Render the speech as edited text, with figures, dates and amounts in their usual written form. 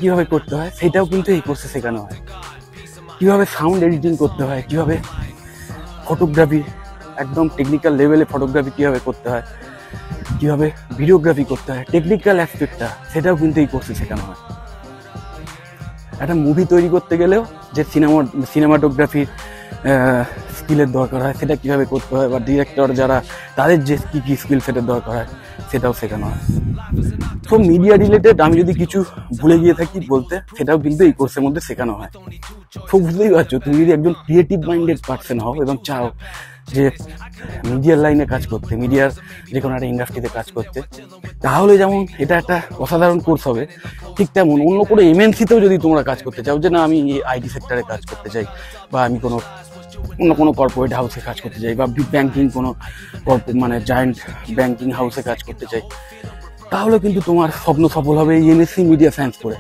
কিভাবে করতে হয় সেটাও কিন্তু এই কোর্সে শেখানো হয়। কিভাবে সাউন্ড এডিটিং করতে হয়, কিভাবে ফটোগ্রাফি একদম টেকনিক্যাল লেভেলে ফটোগ্রাফি কিভাবে করতে হয়, কিভাবে ভিডিওগ্রাফি করতে হয়, টেকনিক্যাল অ্যাসপেক্টটা সেটাও কিন্তু এই কোর্সে শেখানো হয়। একটা মুভি তৈরি করতে গেলেও যে সিনেমাটোগ্রাফির স্কিলের দরকার হয় সেটা কীভাবে করতে হয়, বা ডিরেক্টর যারা তাদের যে কী কী স্কিল সেটার দরকার হয় সেটাও শেখানো হয়। সব মিডিয়া রিলেটেড আমি যদি কিছু ভুলে গিয়ে থাকি বলতে, সেটাও কিন্তু এই কোর্সের মধ্যে শেখানো হয়। তো বুঝতেই পারছো, তুমি যদি একজন ক্রিয়েটিভ মাইন্ডেড পার্সন হও এবং চাও যে মিডিয়ার লাইনে কাজ করতে, মিডিয়ার যে কোনো একটা ইন্ডাস্ট্রিতে কাজ করতে, তাহলে যেমন এটা একটা অসাধারণ কোর্স হবে, ঠিক তেমন অন্য কোনো এমএনসিতেও যদি তোমরা কাজ করতে চাও, যে না আমি আইটি সেক্টরে কাজ করতে চাই, বা আমি অন্য কোনো কর্পোরেট হাউসে কাজ করতে চাই, বা ব্যাংকিং কোনো মানে জায়েন্ট ব্যাংকিং হাউসে কাজ করতে চাই, তাহলে কিন্তু তোমার স্বপ্ন সফল হবে এই এমএসসি মিডিয়া সায়েন্স করে।